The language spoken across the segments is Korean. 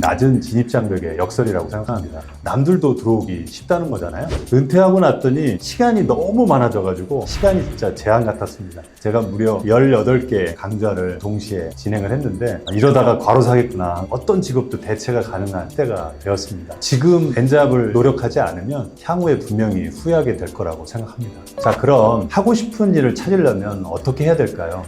낮은 진입장벽의 역설이라고 생각합니다. 남들도 들어오기 쉽다는 거잖아요. 은퇴하고 났더니 시간이 너무 많아져가지고 시간이 진짜 재앙 같았습니다. 제가 무려 18개 강좌를 동시에 진행을 했는데 이러다가 과로사겠구나, 어떤 직업도 대체가 가능한 때가 되었습니다. 지금 엔잡을 노력하지 않으면 향후에 분명히 후회하게 될 거라고 생각합니다. 자, 그럼 하고 싶은 일을 찾으려면 어떻게 해야 될까요?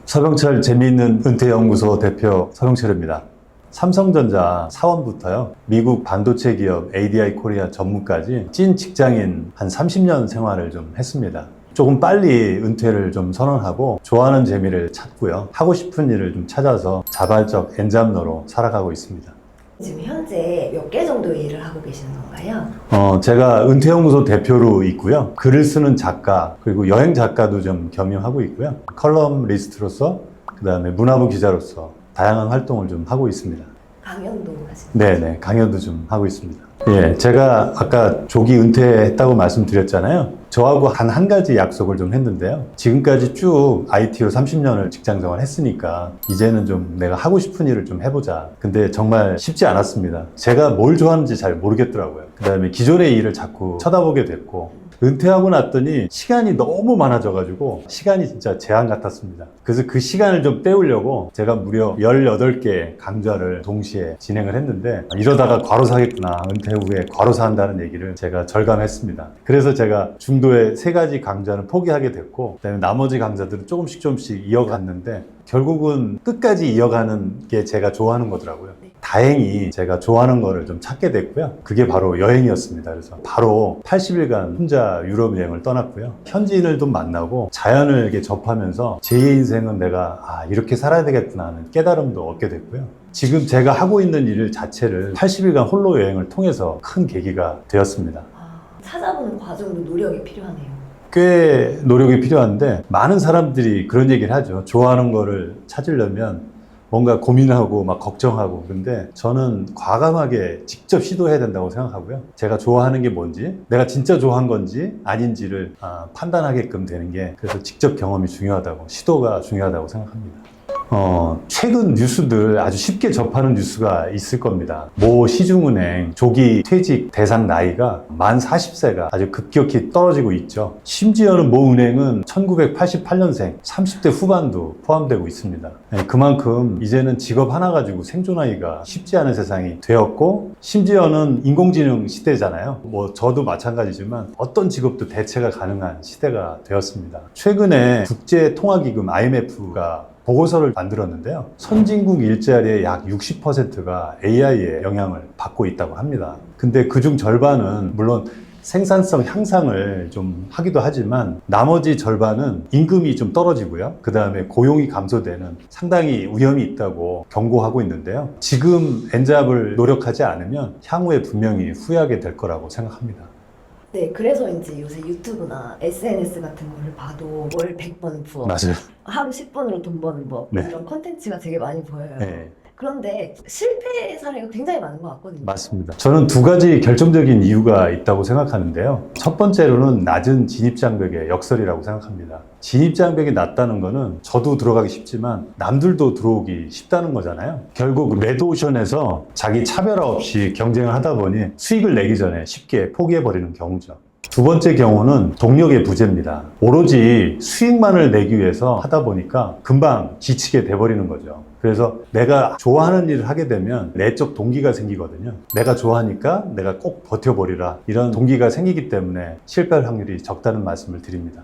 서병철 재미있는 은퇴연구소 대표 서병철입니다. 삼성전자 사원부터요, 미국 반도체 기업 ADI 코리아 전무까지 찐 직장인 한 30년 생활을 좀 했습니다. 조금 빨리 은퇴를 좀 선언하고 좋아하는 재미를 찾고요, 하고 싶은 일을 좀 찾아서 자발적 엔잡러로 살아가고 있습니다. 지금 현재 몇 개 정도의 일을 하고 계시는 건가요? 제가 은퇴연구소 대표로 있고요. 글을 쓰는 작가, 그리고 여행 작가도 좀 겸임하고 있고요. 컬럼리스트로서, 그 다음에 문화부 기자로서 다양한 활동을 좀 하고 있습니다. 강연도 하시나요? 네네, 강연도 좀 하고 있습니다. 예, 제가 아까 조기 은퇴했다고 말씀드렸잖아요. 저하고 한 가지 약속을 좀 했는데요. 지금까지 쭉 IT로 30년을 직장 생활 했으니까 이제는 좀 내가 하고 싶은 일을 좀 해보자. 근데 정말 쉽지 않았습니다. 제가 뭘 좋아하는지 잘 모르겠더라고요. 그 다음에 기존의 일을 자꾸 쳐다보게 됐고, 은퇴하고 났더니 시간이 너무 많아져가지고 시간이 진짜 재앙 같았습니다. 그래서 그 시간을 좀 때우려고 제가 무려 18개 강좌를 동시에 진행을 했는데 이러다가 과로사겠구나, 은퇴 후에 과로사한다는 얘기를 제가 절감했습니다. 그래서 제가 중도에 3가지 강좌는 포기하게 됐고, 그다음에 나머지 강좌들은 조금씩 이어갔는데 결국은 끝까지 이어가는 게 제가 좋아하는 거더라고요. 다행히 제가 좋아하는 거를 좀 찾게 됐고요. 그게 바로 여행이었습니다. 그래서 바로 80일간 혼자 유럽 여행을 떠났고요. 현지인을 좀 만나고 자연을 이렇게 접하면서 제 인생은 내가 이렇게 살아야 되겠구나 하는 깨달음도 얻게 됐고요. 지금 제가 하고 있는 일 자체를 80일간 홀로 여행을 통해서 큰 계기가 되었습니다. 찾아보는 과정도 노력이 필요하네요. 꽤 노력이 필요한데 많은 사람들이 그런 얘기를 하죠. 좋아하는 거를 찾으려면 뭔가 고민하고 막 걱정하고, 그런데 저는 과감하게 직접 시도해야 된다고 생각하고요. 제가 좋아하는 게 뭔지, 내가 진짜 좋아한 건지 아닌지를 판단하게끔 되는 게, 그래서 직접 경험이 중요하다고, 시도가 중요하다고 생각합니다. 최근 뉴스들 아주 쉽게 접하는 뉴스가 있을 겁니다. 모 시중은행 조기 퇴직 대상 나이가 만 40세가 아주 급격히 떨어지고 있죠. 심지어는 모 은행은 1988년생 30대 후반도 포함되고 있습니다. 그만큼 이제는 직업 하나 가지고 생존하기가 쉽지 않은 세상이 되었고, 심지어는 인공지능 시대잖아요. 저도 마찬가지지만 어떤 직업도 대체가 가능한 시대가 되었습니다. 최근에 국제통화기금 IMF가 보고서를 만들었는데요. 선진국 일자리의 약 60%가 AI의 영향을 받고 있다고 합니다. 근데 그중 절반은 물론 생산성 향상을 좀 하기도 하지만 나머지 절반은 임금이 좀 떨어지고요. 그 다음에 고용이 감소되는 상당히 위험이 있다고 경고하고 있는데요. 지금 엔잡을 노력하지 않으면 향후에 분명히 후회하게 될 거라고 생각합니다. 네, 그래서 이제 요새 유튜브나 SNS 같은 거를 봐도 월 100번 부업, 맞아요. 하루 10분으로 돈 버는 법, 네. 이런 컨텐츠가 되게 많이 보여요. 네. 그런데 실패 사례가 굉장히 많은 것 같거든요. 맞습니다. 저는 2가지 결정적인 이유가 있다고 생각하는데요. 첫 번째로는 낮은 진입장벽의 역설이라고 생각합니다. 진입장벽이 낮다는 거는 저도 들어가기 쉽지만 남들도 들어오기 쉽다는 거잖아요. 결국 레드오션에서 자기 차별화 없이 경쟁을 하다 보니 수익을 내기 전에 쉽게 포기해버리는 경우죠. 2번째 경우는 동력의 부재입니다. 오로지 수익만을 내기 위해서 하다 보니까 금방 지치게 돼버리는 거죠. 그래서 내가 좋아하는 일을 하게 되면 내적 동기가 생기거든요. 내가 좋아하니까 내가 꼭 버텨버리라, 이런 동기가 생기기 때문에 실패할 확률이 적다는 말씀을 드립니다.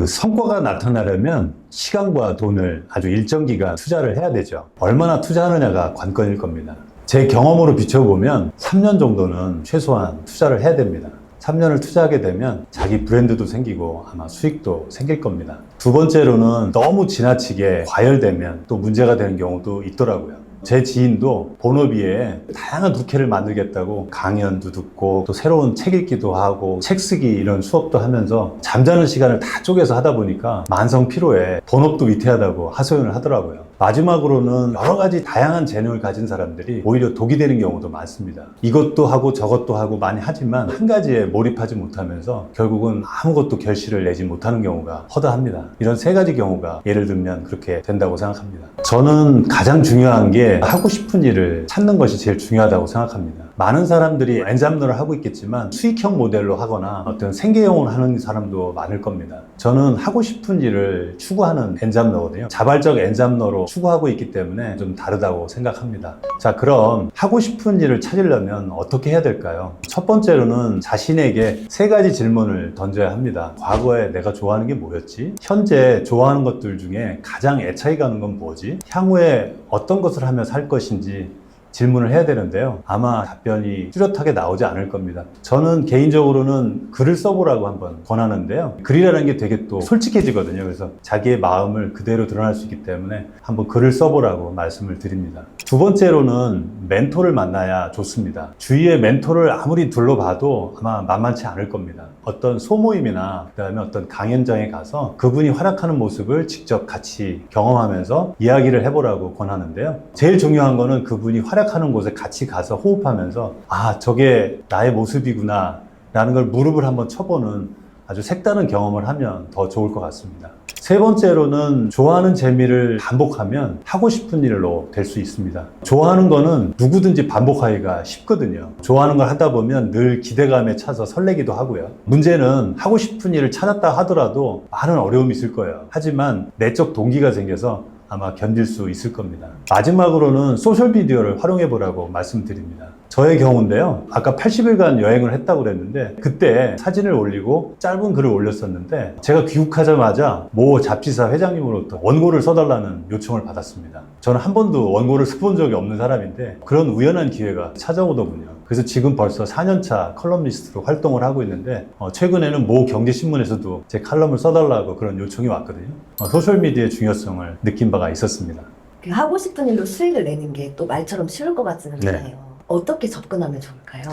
성과가 나타나려면 시간과 돈을 아주 일정 기간 투자를 해야 되죠. 얼마나 투자하느냐가 관건일 겁니다. 제 경험으로 비춰보면 3년 정도는 최소한 투자를 해야 됩니다. 3년을 투자하게 되면 자기 브랜드도 생기고 아마 수익도 생길 겁니다. 2번째로는 너무 지나치게 과열되면 또 문제가 되는 경우도 있더라고요. 제 지인도 본업이에 다양한 부캐를 만들겠다고 강연도 듣고 또 새로운 책 읽기도 하고 책 쓰기 이런 수업도 하면서 잠자는 시간을 다 쪼개서 하다 보니까 만성 피로에 본업도 위태하다고 하소연을 하더라고요. 마지막으로는 여러 가지 다양한 재능을 가진 사람들이 오히려 독이 되는 경우도 많습니다. 이것도 하고 저것도 하고 많이 하지만 한 가지에 몰입하지 못하면서 결국은 아무것도 결실을 내지 못하는 경우가 허다합니다. 이런 세 가지 경우가 예를 들면 그렇게 된다고 생각합니다. 저는 가장 중요한 게 하고 싶은 일을 찾는 것이 제일 중요하다고 생각합니다. 많은 사람들이 엔잡러를 하고 있겠지만 수익형 모델로 하거나 어떤 생계형으로 하는 사람도 많을 겁니다. 저는 하고 싶은 일을 추구하는 엔잡러거든요. 자발적 엔잡러로 추구하고 있기 때문에 좀 다르다고 생각합니다. 자, 그럼 하고 싶은 일을 찾으려면 어떻게 해야 될까요? 첫 번째로는 자신에게 세 가지 질문을 던져야 합니다. 과거에 내가 좋아하는 게 뭐였지? 현재 좋아하는 것들 중에 가장 애착이 가는 건 뭐지? 향후에 어떤 것을 하며 살 것인지 질문을 해야 되는데요. 아마 답변이 뚜렷하게 나오지 않을 겁니다. 저는 개인적으로는 글을 써보라고 한번 권하는데요. 글이라는 게 되게 또 솔직해지거든요. 그래서 자기의 마음을 그대로 드러날 수 있기 때문에 한번 글을 써보라고 말씀을 드립니다. 두 번째로는 멘토를 만나야 좋습니다. 주위에 멘토를 아무리 둘러봐도 아마 만만치 않을 겁니다. 어떤 소모임이나 그다음에 어떤 강연장에 가서 그분이 활약하는 모습을 직접 같이 경험하면서 이야기를 해보라고 권하는데요. 제일 중요한 거는 그분이 활약하는 곳에 같이 가서 호흡하면서 아, 저게 나의 모습이구나 라는 걸 무릎을 한번 쳐보는 아주 색다른 경험을 하면 더 좋을 것 같습니다. 세 번째로는 좋아하는 재미를 반복하면 하고 싶은 일로 될 수 있습니다. 좋아하는 거는 누구든지 반복하기가 쉽거든요. 좋아하는 걸 하다 보면 늘 기대감에 차서 설레기도 하고요. 문제는 하고 싶은 일을 찾았다 하더라도 많은 어려움이 있을 거예요. 하지만 내적 동기가 생겨서 아마 견딜 수 있을 겁니다. 마지막으로는 소셜미디어를 활용해 보라고 말씀드립니다. 저의 경우인데요. 아까 80일간 여행을 했다고 그랬는데 그때 사진을 올리고 짧은 글을 올렸었는데 제가 귀국하자마자 모 잡지사 회장님으로부터 원고를 써달라는 요청을 받았습니다. 저는 한 번도 원고를 써본 적이 없는 사람인데 그런 우연한 기회가 찾아오더군요. 그래서 지금 벌써 4년차 컬럼니스트로 활동을 하고 있는데 최근에는 모 경제신문에서도 제 칼럼을 써달라고 그런 요청이 왔거든요. 소셜미디어의 중요성을 느낀 바가 있었습니다. 그 하고 싶은 일로 수익을 내는 게 또 말처럼 쉬울 것 같지는 네. 않아요. 어떻게 접근하면 좋을까요?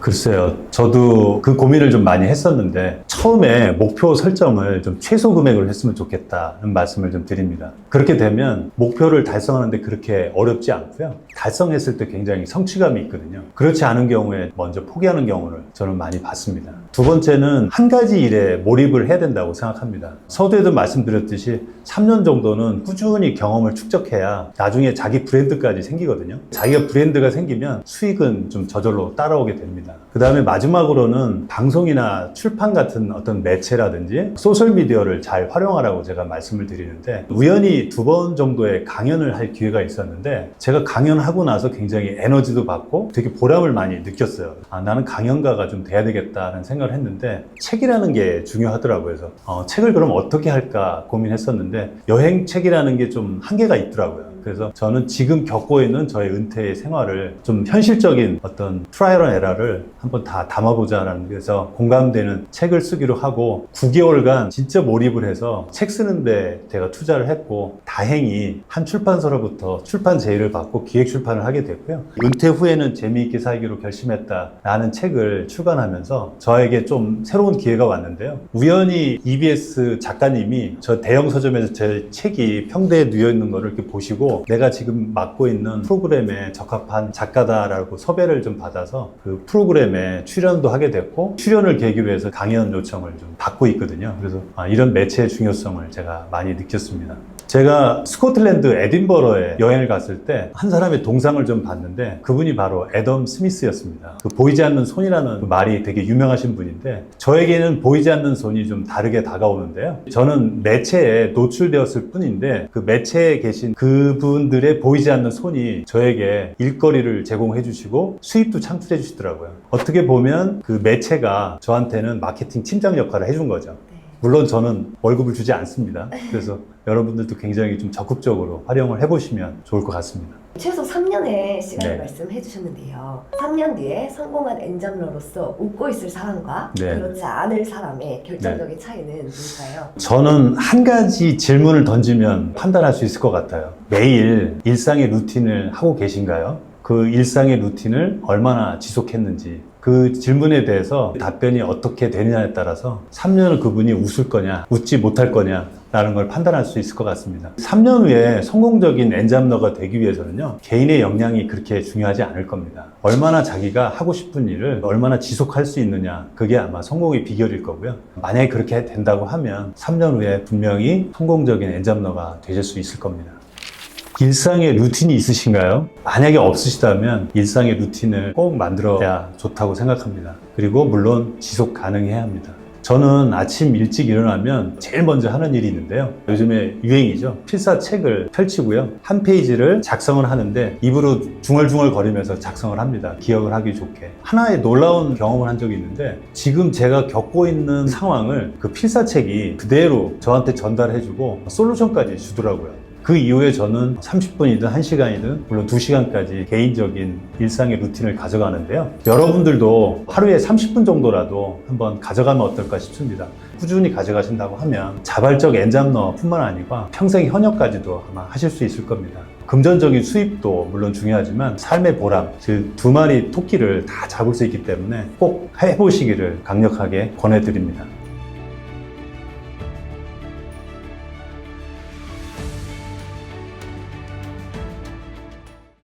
글쎄요. 저도 그 고민을 좀 많이 했었는데 처음에 목표 설정을 좀 최소 금액으로 했으면 좋겠다는 말씀을 좀 드립니다. 그렇게 되면 목표를 달성하는데 그렇게 어렵지 않고요. 달성했을 때 굉장히 성취감이 있거든요. 그렇지 않은 경우에 먼저 포기하는 경우를 저는 많이 봤습니다. 두 번째는 한 가지 일에 몰입을 해야 된다고 생각합니다. 서두에도 말씀드렸듯이 3년 정도는 꾸준히 경험을 축적해야 나중에 자기 브랜드까지 생기거든요. 자기가 브랜드가 생기면 수익은 좀 저절로 따라오게 됩니다. 그 다음에 마지막으로는 방송이나 출판 같은 어떤 매체라든지 소셜미디어를 잘 활용하라고 제가 말씀을 드리는데 우연히 2번 정도의 강연을 할 기회가 있었는데 제가 강연하고 나서 굉장히 에너지도 받고 되게 보람을 많이 느꼈어요. 아, 나는 강연가가 좀 돼야 되겠다는 생각을 했는데 책이라는 게 중요하더라고요. 그래서 책을 그럼 어떻게 할까 고민했었는데 여행책이라는 게 좀 한계가 있더라고요. 그래서 저는 지금 겪고 있는 저의 은퇴의 생활을 좀 현실적인 어떤 트라이얼 앤 에러를 한번 다 담아보자라는 데서 공감되는 책을 쓰기로 하고 9개월간 진짜 몰입을 해서 책 쓰는데 제가 투자를 했고 다행히 한 출판사로부터 출판 제의를 받고 기획 출판을 하게 됐고요. 은퇴 후에는 재미있게 살기로 결심했다라는 책을 출간하면서 저에게 좀 새로운 기회가 왔는데요. 우연히 EBS 작가님이 저 대형 서점에서 제 책이 평대에 누워 있는 거를 이렇게 보시고 내가 지금 맡고 있는 프로그램에 적합한 작가다라고 섭외를 좀 받아서 그 프로그램에 출연도 하게 됐고 출연을 계기로 해서 강연 요청을 좀 받고 있거든요. 그래서 이런 매체의 중요성을 제가 많이 느꼈습니다. 제가 스코틀랜드 에딘버러에 여행을 갔을 때 한 사람의 동상을 좀 봤는데 그분이 바로 애덤 스미스였습니다. 그 보이지 않는 손이라는 말이 되게 유명하신 분인데 저에게는 보이지 않는 손이 좀 다르게 다가오는데요. 저는 매체에 노출되었을 뿐인데 그 매체에 계신 그분들의 보이지 않는 손이 저에게 일거리를 제공해 주시고 수입도 창출해 주시더라고요. 어떻게 보면 그 매체가 저한테는 마케팅 팀장 역할을 해준 거죠. 물론 저는 월급을 주지 않습니다. 그래서 여러분들도 굉장히 좀 적극적으로 활용을 해보시면 좋을 것 같습니다. 최소 3년의 시간을 네. 말씀해 주셨는데요. 3년 뒤에 성공한 엔잡러로서 웃고 있을 사람과 네. 그렇지 않을 사람의 결정적인 차이는 뭘까요? 저는 한 가지 질문을 던지면 판단할 수 있을 것 같아요. 매일 일상의 루틴을 하고 계신가요? 그 일상의 루틴을 얼마나 지속했는지, 그 질문에 대해서 답변이 어떻게 되느냐에 따라서 3년을 그분이 웃을 거냐, 웃지 못할 거냐 라는 걸 판단할 수 있을 것 같습니다. 3년 후에 성공적인 엔잡러가 되기 위해서는요, 개인의 역량이 그렇게 중요하지 않을 겁니다. 얼마나 자기가 하고 싶은 일을 얼마나 지속할 수 있느냐, 그게 아마 성공의 비결일 거고요. 만약에 그렇게 된다고 하면 3년 후에 분명히 성공적인 엔잡러가 되실 수 있을 겁니다. 일상의 루틴이 있으신가요? 만약에 없으시다면 일상의 루틴을 꼭 만들어야 좋다고 생각합니다. 그리고 물론 지속 가능해야 합니다. 저는 아침 일찍 일어나면 제일 먼저 하는 일이 있는데요. 요즘에 유행이죠. 필사책을 펼치고요. 한 페이지를 작성을 하는데 입으로 중얼중얼 거리면서 작성을 합니다. 기억을 하기 좋게. 하나의 놀라운 경험을 한 적이 있는데, 지금 제가 겪고 있는 상황을 그 필사책이 그대로 저한테 전달해주고 솔루션까지 주더라고요. 그 이후에 저는 30분이든 1시간이든 물론 2시간까지 개인적인 일상의 루틴을 가져가는데요. 여러분들도 하루에 30분 정도라도 한번 가져가면 어떨까 싶습니다. 꾸준히 가져가신다고 하면 자발적 엔잡러뿐만 아니고 평생 현역까지도 아마 하실 수 있을 겁니다. 금전적인 수입도 물론 중요하지만 삶의 보람, 즉 2마리 토끼를 다 잡을 수 있기 때문에 꼭 해보시기를 강력하게 권해드립니다.